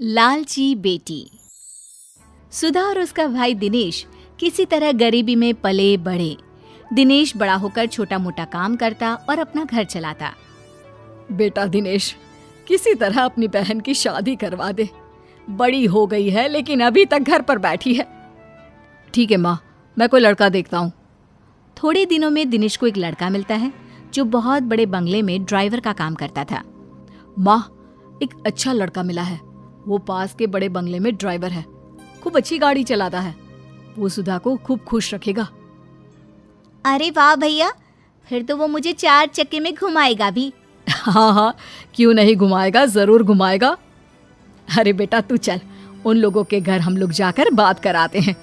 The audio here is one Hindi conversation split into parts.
लालची बेटी। सुधा और उसका भाई दिनेश किसी तरह गरीबी में पले बढ़े। दिनेश बड़ा होकर छोटा मोटा काम करता और अपना घर चलाता। बेटा दिनेश, किसी तरह अपनी बहन की शादी करवा दे। बड़ी हो गई है लेकिन अभी तक घर पर बैठी है। ठीक है माँ, मैं कोई लड़का देखता हूँ। थोड़े दिनों में दिनेश को एक लड़का मिलता है जो बहुत बड़े बंगले में ड्राइवर का काम करता था। माँ, एक अच्छा लड़का मिला है। वो पास के बड़े बंगले में ड्राइवर है, खूब अच्छी गाड़ी चलाता है। वो सुधा को खूब खुश रखेगा। अरे वाह भैया, फिर तो वो मुझे 4 चक्के में घुमाएगा भी। हाँ, क्यों नहीं घुमाएगा, जरूर घुमाएगा। अरे बेटा तू चल, उन लोगों के घर हम लोग जाकर बात कराते हैं।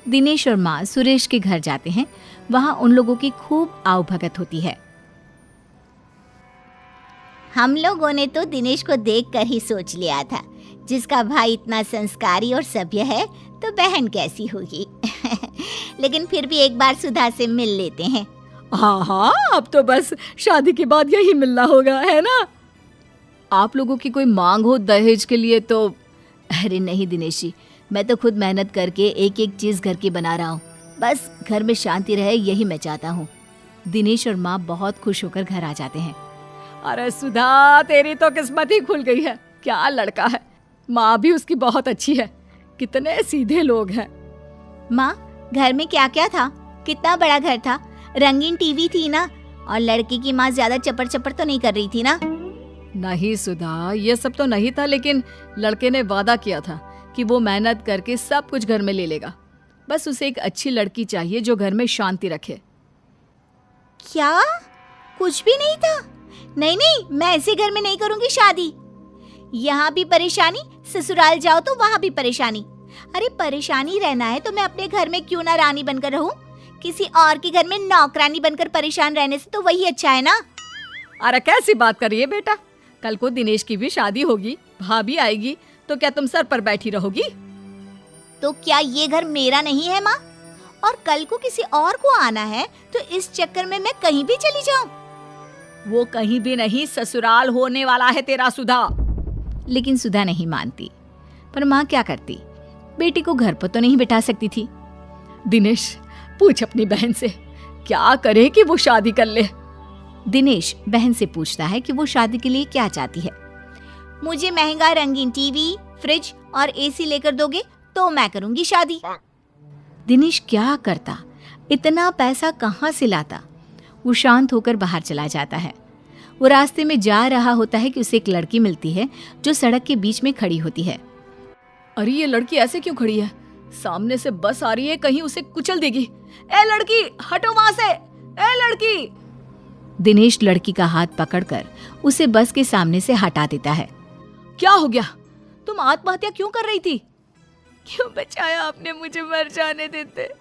दिनेश और माँ सुरेश के घर जाते हैं। वहाँ उन लोगों की खूब आवभगत होती है। हम लोगों ने तो दिनेश को देखकर ही सोच लिया था, जिसका भाई इतना संस्कारी और सभ्य है तो बहन कैसी होगी। लेकिन फिर भी एक बार सुधा से मिल लेते हैं। हाँ, अब तो बस शादी के बाद यही मिलना होगा, है ना? आप लोगों की कोई मांग हो दहेज के लिए तो? अरे नहीं दिनेश जी, मैं तो खुद मेहनत करके एक एक चीज घर की बना रहा हूँ। बस घर में शांति रहे, यही मैं चाहता हूँ। दिनेश और माँ बहुत खुश होकर घर आ जाते हैं। अरे सुधा, तेरी तो किस्मत ही खुल गई है। क्या लड़का है। माँ भी उसकी बहुत अच्छी है। कितने सीधे लोग हैं। माँ, घर में क्या क्या था? कितना बड़ा घर था? रंगीन टीवी थी ना? और लड़की की माँ ज्यादा चपर चपर तो नहीं कर रही थी ना? नहीं सुधा, ये सब तो नहीं था, लेकिन लड़के ने वादा किया था कि वो मेहनत करके सब कुछ घर में ले लेगा। बस उसे एक अच्छी लड़की चाहिए जो घर में शांति रखे। क्या कुछ भी नहीं था? नहीं नहीं, मैं ऐसे घर में नहीं करूंगी शादी। यहाँ भी परेशानी, ससुराल जाओ तो वहाँ भी परेशानी। अरे परेशानी रहना है तो मैं अपने घर में क्यों ना रानी बनकर रहूं? किसी और के घर में नौकरानी बनकर परेशान रहने से तो वही अच्छा है ना। अरे कैसी बात कर रही है बेटा? कल को दिनेश की भी शादी होगी, भाभी आएगी, तो क्या तुम सर पर बैठी रहोगी? तो क्या ये घर मेरा नहीं है माँ? और कल को किसी और को आना है तो इस चक्कर में मैं कहीं भी चली जाऊं? वो कहीं भी नहीं, ससुराल होने वाला है तेरा सुधा। लेकिन सुधा नहीं मानती। पर माँ क्या करती, बेटी को घर पर तो नहीं बिठा सकती थी। दिनेश, पूछ अपनी बहन से क्या करे कि वो शादी कर ले। दिनेश बहन से पूछता है कि वो शादी के लिए क्या चाहती है। मुझे महंगा रंगीन टीवी, फ्रिज और एसी लेकर दोगे तो मैं करूंगी शादी। दिनेश क्या करता, इतना पैसा कहाँ से लाता? वो शांत होकर बाहर चला जाता है। वो रास्ते में जा रहा होता है कि उसे एक लड़की मिलती है जो सड़क के बीच में खड़ी होती है। अरे ये लड़की ऐसे क्यों खड़ी है? सामने से बस आ रही है, कहीं उसे कुचल देगी। ए लड़की, हटो वहां से। ए लड़की। दिनेश लड़की का हाथ पकड़कर उसे बस के सामने से हटा देता है। क्या हो गया? तुम आत्महत्या क्यों कर रही थी? क्यों बचाया आपने मुझे मर जाने देते?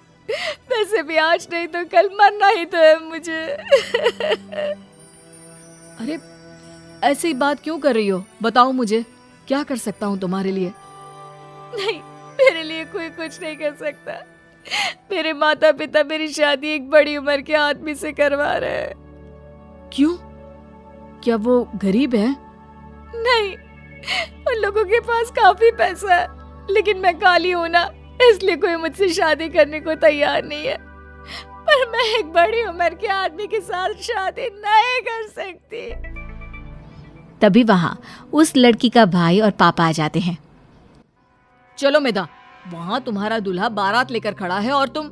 वैसे भी आज नहीं तो कल मरना ही तो है मुझे। अरे ऐसी बात क्यों कर रही हो? बताओ मुझे, क्या कर सकता हूँ तुम्हारे लिए? नहीं, मेरे लिए कोई कुछ नहीं कर सकता। मेरे माता पिता मेरी शादी एक बड़ी उम्र के आदमी से करवा रहे हैं। क्यों? क्या वो गरीब है? नहीं, उन लोगों के पास काफी पैसा है, लेकिन मैं काली हूं ना, इसलिए कोई मुझसे शादी करने को तैयार नहीं है। पर मैं एक बड़ी उम्र के आदमी के साथ शादी नहीं कर सकती। तभी वहाँ उस लड़की का भाई और पापा आ जाते हैं। चलो मेधा, वहाँ तुम्हारा दूल्हा बारात लेकर खड़ा है और तुम?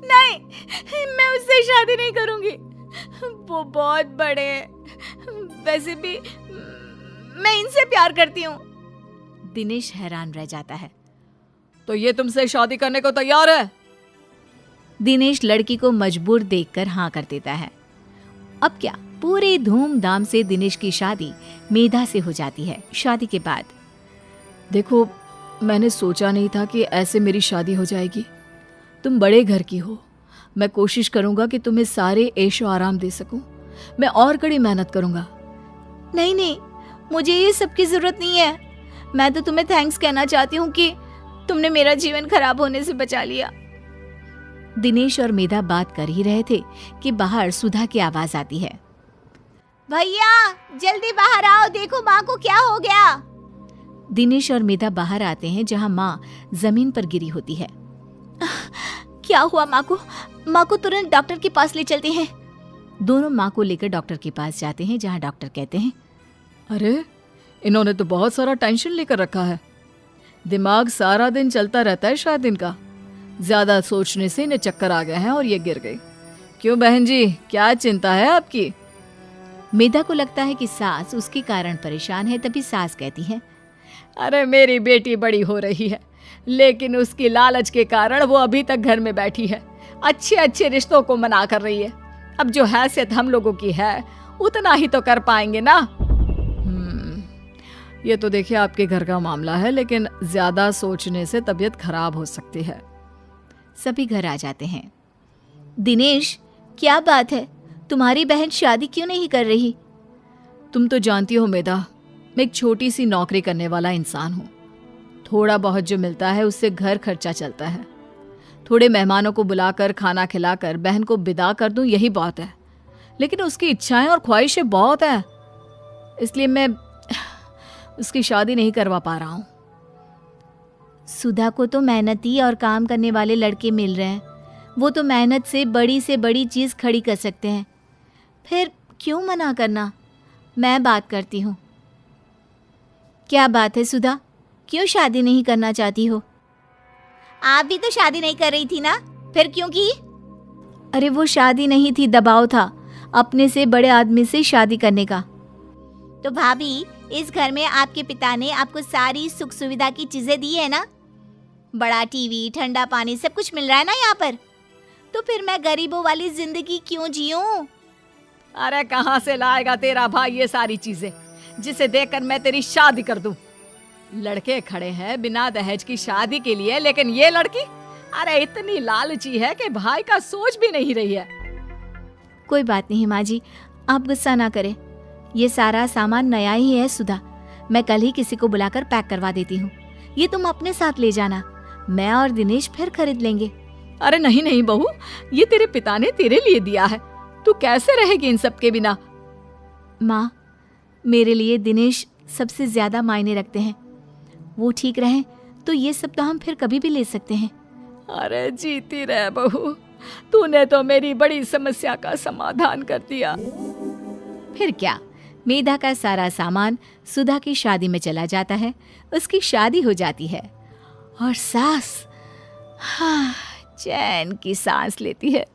नहीं, मैं उससे शादी नहीं करूंगी। वो बहुत बड़े हैं। वैसे भी मैं इनसे प्यार करती हूँ। दिनेश हैरान रह जाता है। तो ये तुमसे शादी करने को तैयार है? दिनेश लड़की को मजबूर देखकर हाँ कर देता है। अब क्या, पूरे धूमधाम से दिनेश की शादी मेधा से हो जाती है। शादी के बाद, देखो, मैंने सोचा नहीं था कि ऐसे मेरी शादी हो जाएगी। तुम बड़े घर की हो, मैं कोशिश करूंगा कि तुम्हें सारे ऐशो आराम दे सकूं। मैं और कड़ी मेहनत करूंगा। नहीं नहीं, मुझे ये सब की जरूरत नहीं है। मैं तो तुम्हें थैंक्स कहना चाहती हूँ कि तुमने मेरा जीवन खराब होने से बचा लिया। दिनेश और मेधा बात कर ही रहे थे कि बाहर सुधा की आवाज आती है। भैया जल्दी बाहर आओ, देखो माँ को क्या हो गया। दिनेश और मेधा बाहर आते हैं जहां माँ जमीन पर गिरी होती है। क्या हुआ माँ को? माँ को तुरंत डॉक्टर के पास ले चलते हैं। दोनों माँ को लेकर डॉक्टर के पास जाते हैं जहां डॉक्टर कहते हैं, अरे इन्होंने तो बहुत सारा टेंशन लेकर रखा है। दिमाग सारा दिन चलता रहता है शायद इनका। ज्यादा सोचने से इन्हें चक्कर आ गए हैं और ये गिर गई। क्यों बहन जी, क्या चिंता है आपकी? मेधा को लगता है कि सास उसके कारण परेशान है। तभी सास कहती है, अरे मेरी बेटी बड़ी हो रही है, लेकिन उसकी लालच के कारण वो अभी तक घर में बैठी है। अच्छे अच्छे रिश्तों को मना कर रही है। अब जो हैसियत हम लोगों की है उतना ही तो कर पाएंगे ना। ये तो देखिए आपके घर का मामला है, लेकिन ज्यादा सोचने से तबीयत खराब हो सकती है। सभी घर आ जाते हैं। दिनेश, क्या बात है? तुम्हारी बहन शादी क्यों नहीं कर रही? तुम तो जानती हो मेधा, मैं एक छोटी सी नौकरी करने वाला इंसान हूँ। थोड़ा बहुत जो मिलता है उससे घर खर्चा चलता है। थोड़े मेहमानों को बुलाकर खाना खिलाकर बहन को विदा कर दूं, यही बहुत है। लेकिन उसकी इच्छाएं और ख्वाहिशें बहुत है, इसलिए मैं उसकी शादी नहीं करवा पा रहा हूँ। सुधा को तो मेहनती और काम करने वाले लड़के मिल रहे हैं। वो तो मेहनत से बड़ी चीज़ खड़ी कर सकते हैं। फिर क्यों मना करना? मैं बात करती हूँ। क्या बात है सुधा, क्यों शादी नहीं करना चाहती हो? आप भी तो शादी नहीं कर रही थी ना, फिर क्यों की? अरे वो शादी नहीं थी, दबाव था अपने से बड़े आदमी से शादी करने का। तो भाभी, इस घर में आपके पिता ने आपको सारी सुख सुविधा की चीजें दी है ना? बड़ा टीवी, ठंडा पानी, सब कुछ मिल रहा है ना यहाँ पर। तो फिर मैं गरीबों वाली जिंदगी क्यों जीऊं? अरे कहाँ से लाएगा तेरा भाई ये सारी चीजें, जिसे देखकर मैं तेरी शादी कर दूं? लड़के खड़े हैं बिना दहेज की शादी के लिए, लेकिन ये लड़की अरे इतनी लालची है कि भाई का सोच भी नहीं रही है। कोई बात नहीं माँ जी, आप गुस्सा ना करें। ये सारा सामान नया ही है सुधा। मैं कल ही किसी को बुलाकर पैक करवा देती हूँ। ये तुम अपने साथ ले जाना, मैं और दिनेश फिर खरीद लेंगे। अरे नहीं नहीं बहू, ये तेरे पिता ने तेरे लिए दिया है, तू कैसे रहेगी इन सब के बिना? माँ, मेरे लिए दिनेश सबसे ज्यादा मायने रखते हैं। वो ठीक रहे तो ये सब तो हम फिर कभी भी ले सकते हैं। अरे जीती रह बहू, तूने तो मेरी बड़ी समस्या का समाधान कर दिया। फिर क्या, मेधा का सारा सामान सुधा की शादी में चला जाता है। उसकी शादी हो जाती है और सास चैन की सांस लेती है।